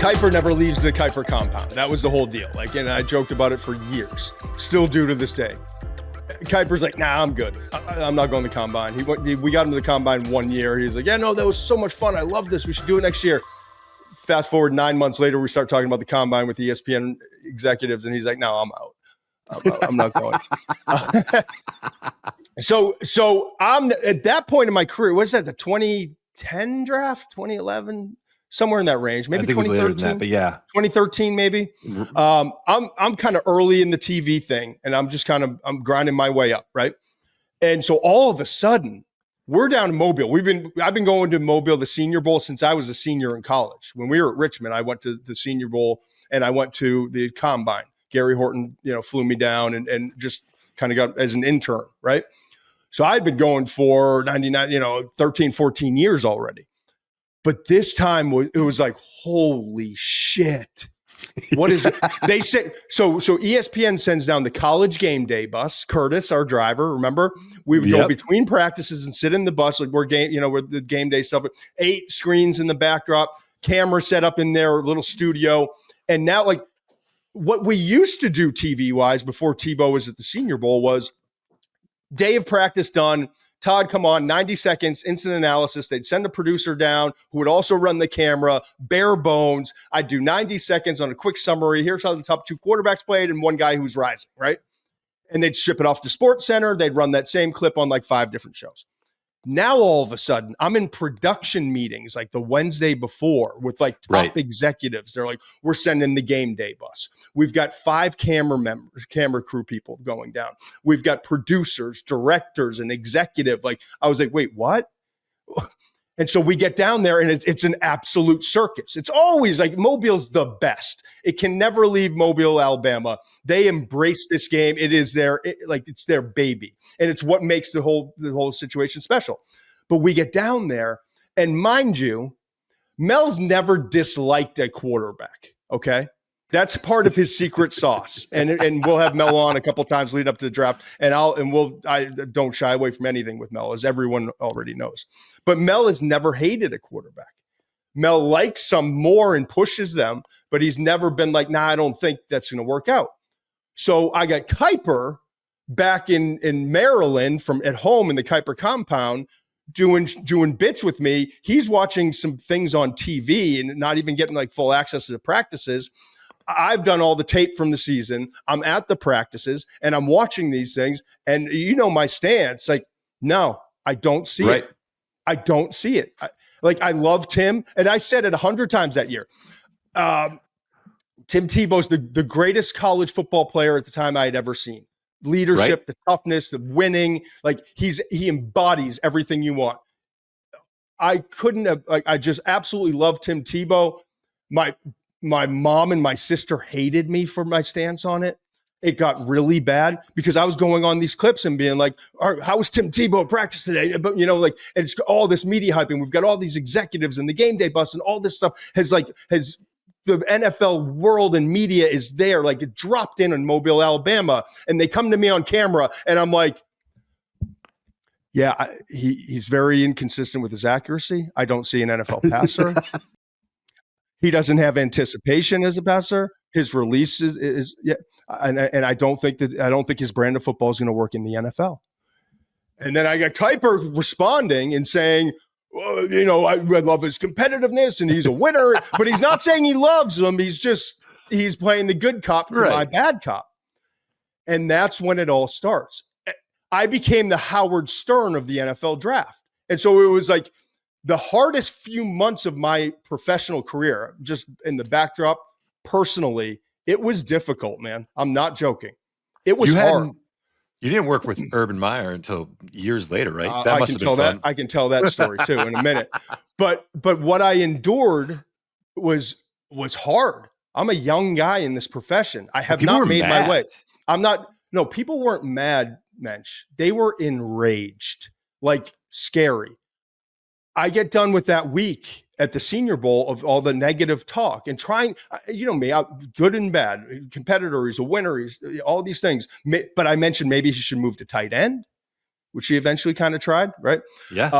Kuiper never leaves the Kuiper compound. That was the whole deal. Like, and I joked about it for years. Still do to this day. Kuiper's like, nah, I'm good. I'm not going to the combine. We got him to the combine 1 year. He's like, yeah, no, that was so much fun. I love this. We should do it next year. Fast forward 9 months later, we start talking about the combine with the ESPN executives, and he's like, no, I'm out. I'm not going. So I'm at that point in my career. What is that? The 2010 draft, 2011, somewhere in that range, maybe 2013. That, but yeah, 2013 maybe. I'm kind of early in the TV thing, and I'm grinding my way up, right? And so all of a sudden, we're down in Mobile. I've been going to Mobile, the Senior Bowl, since I was a senior in college. When we were at Richmond, I went to the Senior Bowl and I went to the combine. Gary Horton, flew me down and just kind of got as an intern, right? So I'd been going for 13, 14 years already. But this time it was like, holy shit. What is it? They say so ESPN sends down the college game day bus. Curtis, our driver, remember? We would go between practices and sit in the bus like we're the game day stuff. 8 screens in the backdrop, camera set up in their little studio. And now, like, what we used to do TV-wise before Tebow was at the Senior Bowl was day of practice done. Todd, come on, 90 seconds, instant analysis. They'd send a producer down who would also run the camera, bare bones. I'd do 90 seconds on a quick summary. Here's how the top 2 quarterbacks played and one guy who's rising, right? And they'd ship it off to Sports Center. They'd run that same clip on like 5 different shows. Now, all of a sudden, I'm in production meetings like the Wednesday before with like top executives. They're like, we're sending the game day bus. We've got 5 camera crew people going down. We've got producers, directors, and executive. Like, I was like, wait, what? And so we get down there and it's an absolute circus. It's always like Mobile's the best. It can never leave Mobile, Alabama. They embrace this game. It is it's their baby. And it's what makes the whole situation special. But we get down there and mind you, Mel's never disliked a quarterback. Okay. That's part of his secret sauce. And we'll have Mel on a couple times leading up to the draft. I don't shy away from anything with Mel, as everyone already knows. But Mel has never hated a quarterback. Mel likes some more and pushes them, but he's never been like, nah, I don't think that's going to work out. So I got Kuiper back in Maryland from at home in the Kuiper compound doing bits with me. He's watching some things on TV and not even getting like full access to the practices. I've done all the tape from the season. I'm at the practices and I'm watching these things. And my stance, like, no, I don't see it. I don't see it. I love Tim. And I said it 100 times that year. Tim Tebow's the greatest college football player at the time I had ever seen. Leadership, the toughness, the winning, like he embodies everything you want. I just absolutely love Tim Tebow. My mom and my sister hated me for my stance on it. It got really bad because I was going on these clips and being like, all right, how was Tim Tebow at practice today? But, and it's all this media hyping. We've got all these executives and the game day bus and all this stuff has the NFL world and media is there. Like, it dropped in Mobile, Alabama, and they come to me on camera and I'm like, yeah, he's very inconsistent with his accuracy. I don't see an NFL passer. He doesn't have anticipation as a passer. His release is and I don't think his brand of football is going to work in the NFL. And then I got Kuiper responding and saying, well, I love his competitiveness and he's a winner, but he's not saying he loves them. He's playing the good cop for my bad cop. And that's when it all starts. I became the Howard Stern of the NFL draft. And so it was like the hardest few months of my professional career, just in the backdrop, personally, it was difficult, man. I'm not joking. It was hard. You didn't work with Urban Meyer until years later, right? That must have been fun. I can tell that story too in a minute. But what I endured was hard. I'm a young guy in this profession. I have not made my way. People weren't mad, Mensch. They were enraged, like scary. I get done with that week at the Senior Bowl of all the negative talk and trying, me, good and bad, competitor, he's a winner, he's all these things. But I mentioned maybe he should move to tight end, which he eventually kind of tried, right? Yeah.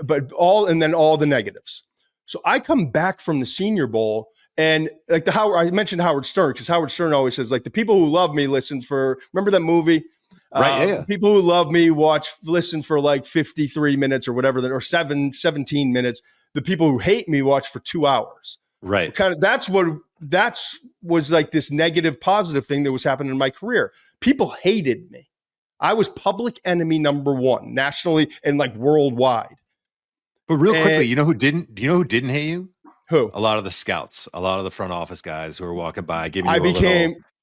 But all the negatives. So I come back from the Senior Bowl And like I mentioned Howard Stern, because Howard Stern always says, like, the people who love me listen for, remember that movie? Right. Yeah. People who love me listen for like 53 minutes or whatever, or 17 minutes. The people who hate me watch for 2 hours. Right. Kind of that's was like this negative positive thing that was happening in my career. People hated me. I was public enemy number one nationally and like worldwide. But real quickly, you know who didn't? Do you know who didn't hate you? Who? A lot of the scouts, a lot of the front office guys who were walking by, giving you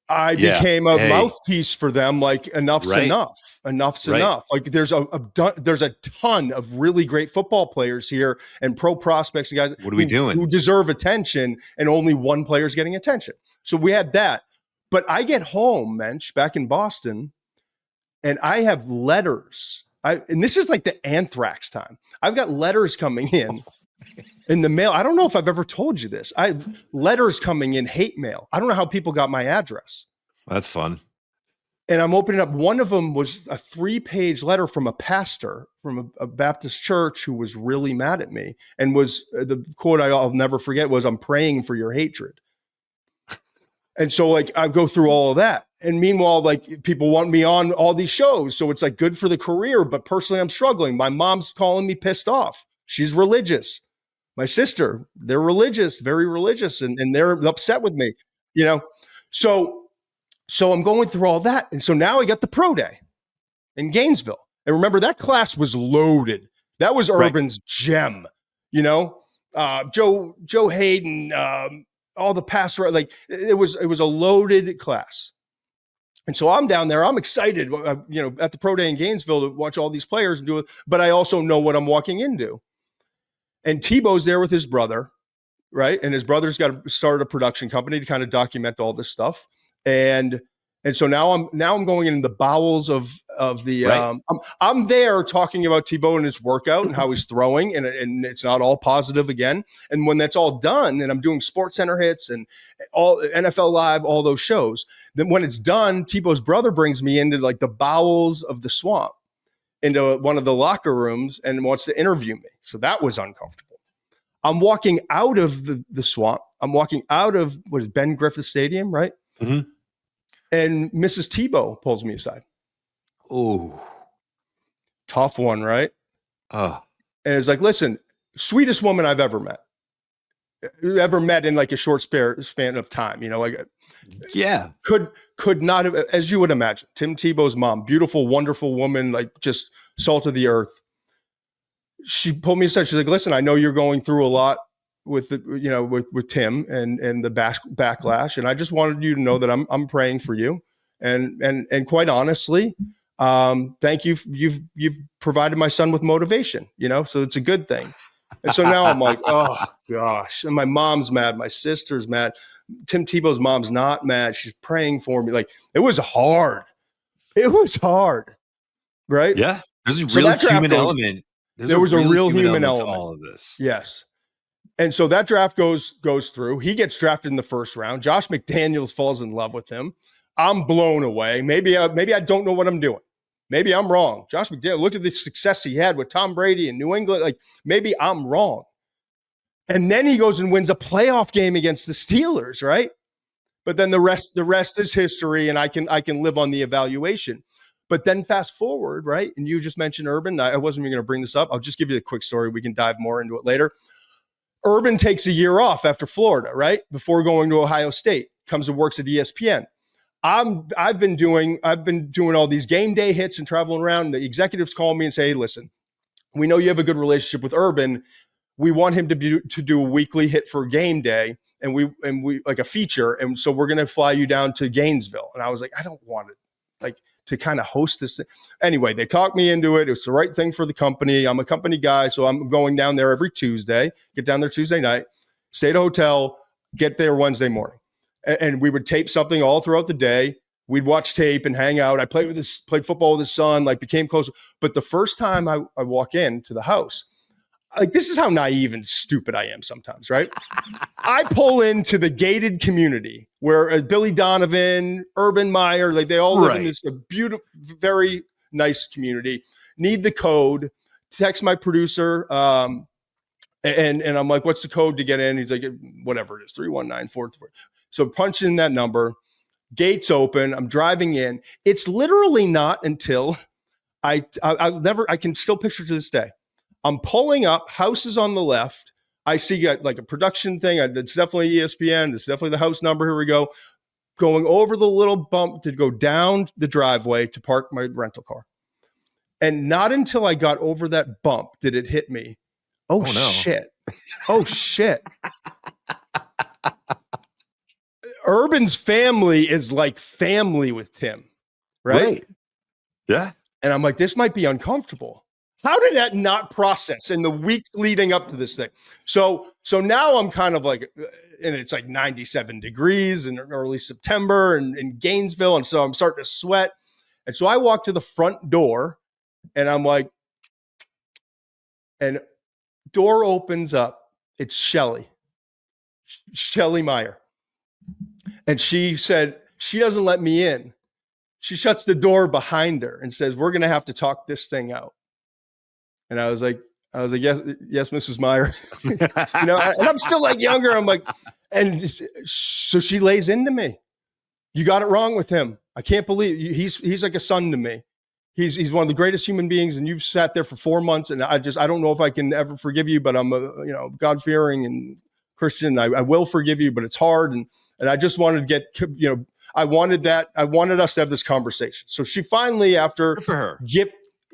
I became a mouthpiece for them. Like, enough's enough. Enough's enough. Like, there's a ton of really great football players here and pro prospects and guys. What are we doing? Who deserve attention, and only one player's getting attention. So we had that. But I get home, Mensch, back in Boston, and I have letters. And this is like the anthrax time. I've got letters coming in the mail. I don't know if I've ever told you this. Letters coming in, hate mail. I don't know how people got my address. That's fun. And I'm opening up. One of them was a 3-page letter from a pastor from a Baptist church who was really mad at me, and was the quote I'll never forget was, "I'm praying for your hatred." And so, like, I go through all of that. And meanwhile, like, people want me on all these shows. So it's like good for the career, but personally I'm struggling. My mom's calling me pissed off. She's religious. My sister, they're religious, very religious, and they're upset with me, you know? So I'm going through all that. And so now I got the pro day in Gainesville. And remember, that class was loaded. That was Urban's gem, you know? Joe Hayden, all the pass, like, it was a loaded class. And so I'm down there, I'm excited, you know, at the pro day in Gainesville to watch all these players and do it. But I also know what I'm walking into. And Tebow's there with his brother, right? And his brother's got to start a production company to kind of document all this stuff. And so now I'm going in the bowels of the I'm there talking about Tebow and his workout and how he's throwing, and it's not all positive again. And when that's all done, and I'm doing Sports Center hits and all NFL Live, all those shows, then when it's done, Tebow's brother brings me into like the bowels of the swamp, into one of the locker rooms, and wants to interview me. So that was uncomfortable. I'm walking out of the swamp. I'm walking out of what is Ben Griffith Stadium, right? Mm-hmm. And Mrs. Tebow pulls me aside. Oh, tough one, right? Oh, and it's like, listen, sweetest woman I've ever met in like a short span of time, you know, like, yeah, could not have, as you would imagine, Tim Tebow's mom, beautiful, wonderful woman, like just salt of the earth. She pulled me aside. She's like, listen, I know you're going through a lot with the, you know, with Tim and the backlash. And I just wanted you to know that I'm praying for you. And quite honestly, thank you. You've provided my son with motivation, you know, so it's a good thing. And so now I'm like, oh gosh. And my mom's mad. My sister's mad. Tim Tebow's mom's not mad. She's praying for me. Like, it was hard. Right. Yeah. There's a real human element. There was a real human element to all of this. Yes. And so that draft goes through. He gets drafted in the first round. Josh McDaniels falls in love with him. I'm blown away. Maybe I don't know what I'm doing. Maybe I'm wrong. Josh McDaniels, look at the success he had with Tom Brady in New England. Like, maybe I'm wrong. And then he goes and wins a playoff game against the Steelers, right? But then the rest is history, and I can live on the evaluation. But then fast forward, right? And you just mentioned Urban. I wasn't even going to bring this up. I'll just give you the quick story. We can dive more into it later. Urban takes a year off after Florida, right? Before going to Ohio State, comes and works at ESPN. I've been doing all these game day hits and traveling around. The executives call me and say, hey, listen, we know you have a good relationship with Urban. We want him to do a weekly hit for game day, and we like a feature. And so we're going to fly you down to Gainesville. And I was like, I don't want it, like, to kind of host this thing. Anyway, they talked me into it. It was the right thing for the company. I'm a company guy, so I'm going down there every Tuesday, get down there Tuesday night, stay at a hotel, get there Wednesday morning. And we would tape something all throughout the day. We'd watch tape and hang out. I played football with his son, like, became close. But the first time I walk into the house, like, this is how naive and stupid I am sometimes, right? I pull into the gated community where Billy Donovan, Urban Meyer, like, they all live in this beautiful, very nice community. Need the code. Text my producer, And I'm like, what's the code to get in? He's like, whatever it is, 31944. So punch in that number, gates open. I'm driving in. It's literally not until I can still picture to this day. I'm pulling up, house is on the left. I see like a production thing. It's definitely ESPN. It's definitely the house number. Here we go. Going over the little bump to go down the driveway to park my rental car. And not until I got over that bump did it hit me. Oh, no. Shit. Oh, shit. Urban's family is like family with Tim, right? Yeah. And I'm like, this might be uncomfortable. How did that not process in the weeks leading up to this thing? So now I'm kind of like, and it's like 97 degrees in early September in Gainesville. And so I'm starting to sweat. And so I walk to the front door and I'm like, and door opens up. It's Shelly Meyer. And she said, she doesn't let me in. She shuts the door behind her and says, we're going to have to talk this thing out. And I was like, yes, Mrs. Meyer. And I'm still like younger. I'm like, and so she lays into me. You got it wrong with him. I can't believe he's like a son to me. He's one of the greatest human beings, and you've sat there for 4 months, and I don't know if I can ever forgive you, but I'm God-fearing and Christian. I will forgive you, but it's hard, and I just wanted to get I wanted us to have this conversation. So she finally, after good for her,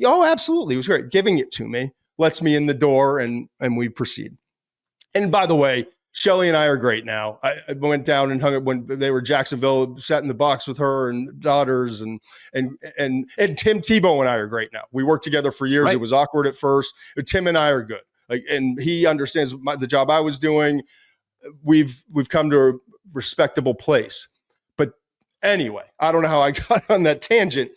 absolutely, it was great, giving it to me, lets me in the door, and we proceed. And by the way, Shelly and I are great now. I went down and hung up when they were in Jacksonville, sat in the box with her and daughters, and Tim Tebow and I are great now. We worked together for years. Right. It was awkward at first, but Tim and I are good. And he understands the job I was doing. We've come to a respectable place. But anyway, I don't know how I got on that tangent,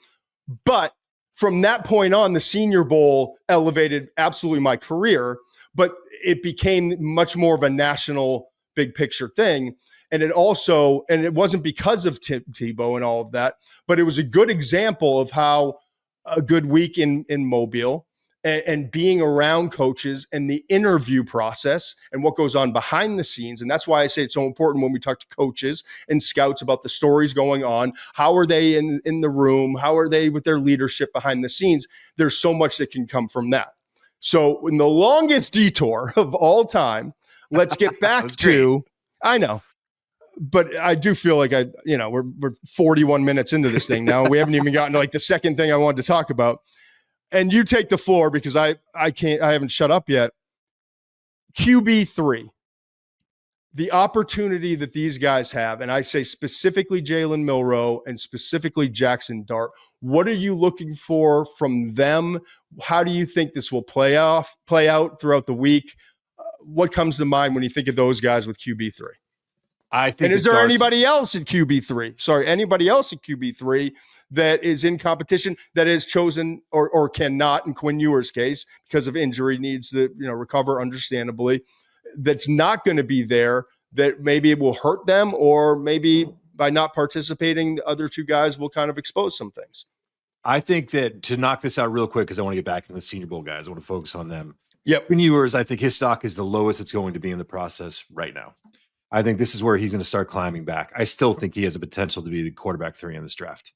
but from that point on, the Senior Bowl elevated absolutely my career. But it became much more of a national big picture thing. And it wasn't because of Tebow and all of that, but it was a good example of how a good week in Mobile and being around coaches and the interview process and what goes on behind the scenes. And that's why I say it's so important when we talk to coaches and scouts about the stories going on. How are they in the room? How are they with their leadership behind the scenes? There's so much that can come from that. So in the longest detour of all time, let's get back to, I know, but I do feel like we're 41 minutes into this thing now. We haven't even gotten to like the second thing I wanted to talk about. And you take the floor because I haven't shut up yet. QB3, the opportunity that these guys have, and I say specifically Jalen Milroe and specifically Jackson Dart. What are you looking for from them? How do you think this will play out throughout the week? What comes to mind when you think of those guys with QB3? I think. And is there anybody else at QB3? Sorry, anybody else at QB3 that is in competition that is chosen or cannot, in Quinn Ewer's case, because of injury, needs to recover understandably, that's not going to be there, that maybe it will hurt them, or maybe by not participating, the other two guys will kind of expose some things? I think that, to knock this out real quick, because I want to get back into the Senior Bowl guys, I want to focus on them. Yep. Quinn Ewers, I think his stock is the lowest it's going to be in the process right now. I think this is where he's going to start climbing back. I still think he has a potential to be the quarterback 3 in this draft.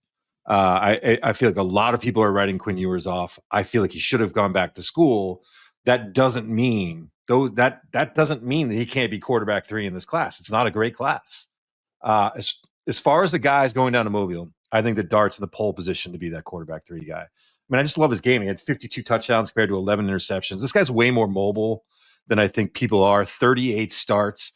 I feel like a lot of people are writing Quinn Ewers off. I feel like he should have gone back to school. That doesn't mean that doesn't mean that he can't be quarterback 3 in this class. It's not a great class. As far as the guys going down to Mobile, I think that Dart's in the pole position to be that quarterback 3 guy. I mean, I just love his game. He had 52 touchdowns compared to 11 interceptions. This guy's way more mobile than I think people are. 38 starts.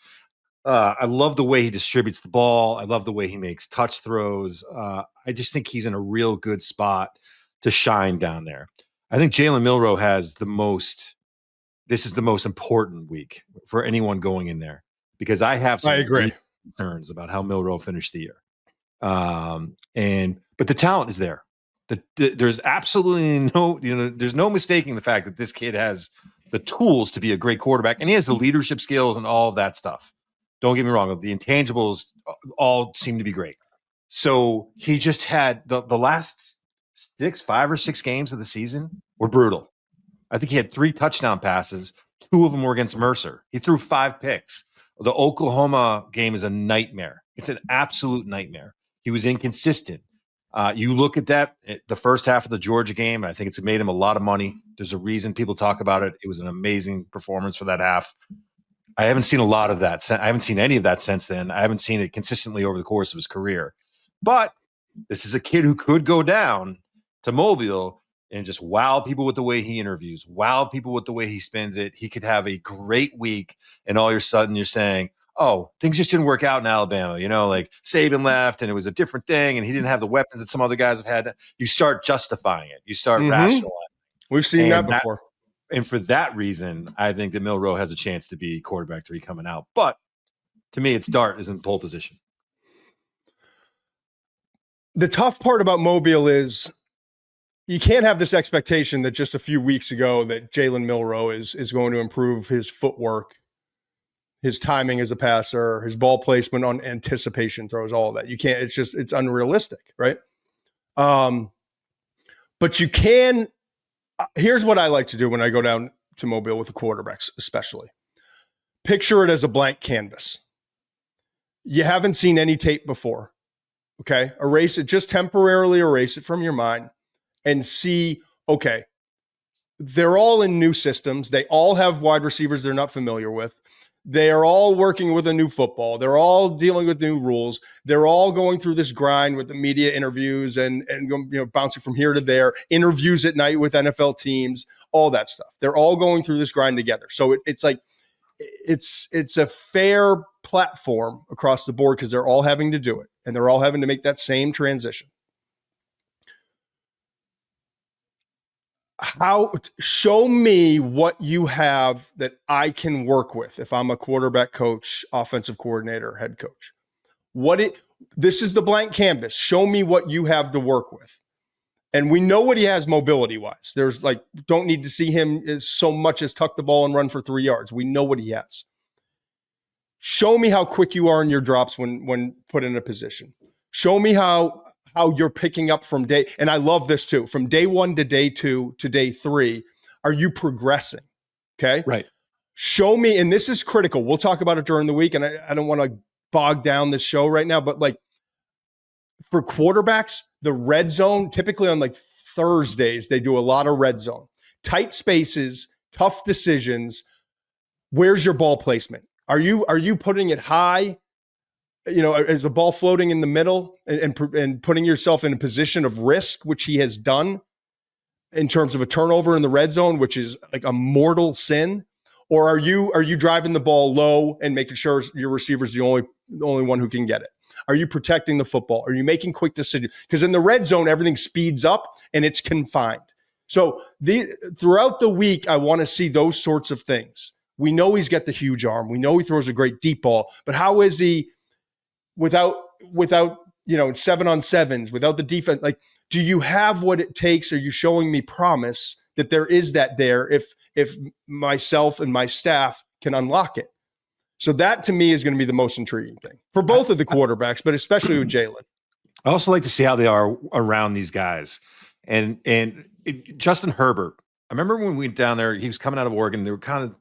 I love the way he distributes the ball. I love the way he makes touch throws. I just think he's in a real good spot to shine down there. I think Jalen Milroe has this is the most important week for anyone going in there, because I have some concerns about how Milroe finished the year. But the talent is there. There's absolutely there's no mistaking the fact that this kid has the tools to be a great quarterback, and he has the leadership skills and all of that stuff. Don't get me wrong. The intangibles all seem to be great. So he just had the last 5 or 6 games of the season were brutal. I think he had 3 touchdown passes 2 of them were against Mercer. He threw 5 picks. The Oklahoma game is a nightmare. It's an absolute nightmare. He was inconsistent. You look at that, the first half of the Georgia game, and I think it's made him a lot of money. There's a reason people talk about it. It was an amazing performance for that half. I haven't seen a lot of that. I haven't seen any of that since then. I haven't seen it consistently over the course of his career. But this is a kid who could go down to Mobile and just wow people with the way he interviews, wow people with the way he spins it. He could have a great week, and all of a sudden you're saying, oh, things just didn't work out in Alabama. Like Saban left and it was a different thing and he didn't have the weapons that some other guys have had. You start justifying it. You start rationalizing. We've seen that before. And for that reason, I think that Milroe has a chance to be quarterback 3 coming out. But to me, it's Dart is in pole position. The tough part about Mobile is you can't have this expectation that just a few weeks ago that Jalen Milroe is going to improve his footwork, his timing as a passer, his ball placement on anticipation throws, all of that. You can't, it's unrealistic, right? But you can, here's what I like to do when I go down to Mobile with the quarterbacks, especially. Picture it as a blank canvas. You haven't seen any tape before, okay? Erase it, just temporarily erase it from your mind and see, okay, they're all in new systems. They all have wide receivers they're not familiar with. They are all working with a new football. They're all dealing with new rules. They're all going through this grind with the media interviews and bouncing from here to there, interviews at night with NFL teams, all that stuff. They're all going through this grind together. So it's like it's a fair platform across the board because they're all having to do it and they're all having to make that same transition. Show me what you have that I can work with if I'm a quarterback coach, offensive coordinator, head coach. This is the blank canvas. Show me what you have to work with. And we know what he has mobility-wise. There's don't need to see him as so much as tuck the ball and run for 3 yards. We know what he has. Show me how quick you are in your drops when put in a position. Show me how you're picking up from day, and I love this too, from day 1 to day 2 to day 3, are you progressing? Okay. Right. Show me, and this is critical. We'll talk about it during the week, and I don't want to bog down this show right now, but for quarterbacks, the red zone, typically on Thursdays, they do a lot of red zone. Tight spaces, tough decisions. Where's your ball placement? Are you putting it high? Is a ball floating in the middle and putting yourself in a position of risk, which he has done in terms of a turnover in the red zone, which is like a mortal sin? Or are you driving the ball low and making sure your receiver's the only one who can get it? Are you protecting the football? Are you making quick decisions? Because in the red zone, everything speeds up and it's confined. So throughout the week, I want to see those sorts of things. We know he's got the huge arm. We know he throws a great deep ball, but how is he without 7-on-7s, without the defense? Do you have what it takes? Are you showing me promise that there is that there if myself and my staff can unlock it? So that to me is going to be the most intriguing thing for both of the quarterbacks, but especially with Jalen. I also like to see how they are around these guys. And Justin Herbert, I remember when we went down there, he was coming out of Oregon. There were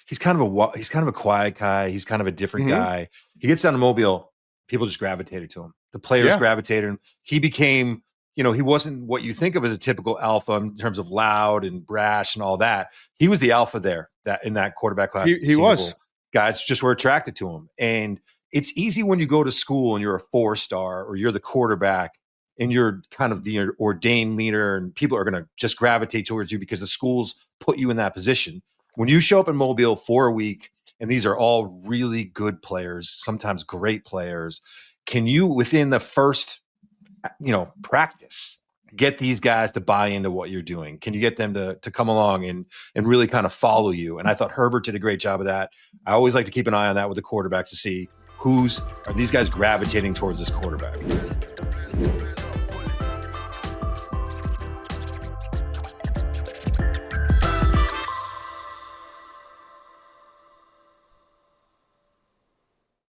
he's kind of a quiet guy. He's kind of a different guy. He gets down to Mobile, people just gravitated to him. The players gravitated him. He became, he wasn't what you think of as a typical alpha in terms of loud and brash and all that. He was the alpha there in that quarterback class. He was. Guys just were attracted to him. And it's easy when you go to school and you're a 4-star or you're the quarterback and you're kind of the ordained leader and people are going to just gravitate towards you because the schools put you in that position. When you show up in Mobile for a week, and these are all really good players, sometimes great players, can you, within the first, practice, get these guys to buy into what you're doing? Can you get them to come along and really kind of follow you? And I thought Herbert did a great job of that. I always like to keep an eye on that with the quarterbacks to see are these guys gravitating towards this quarterback.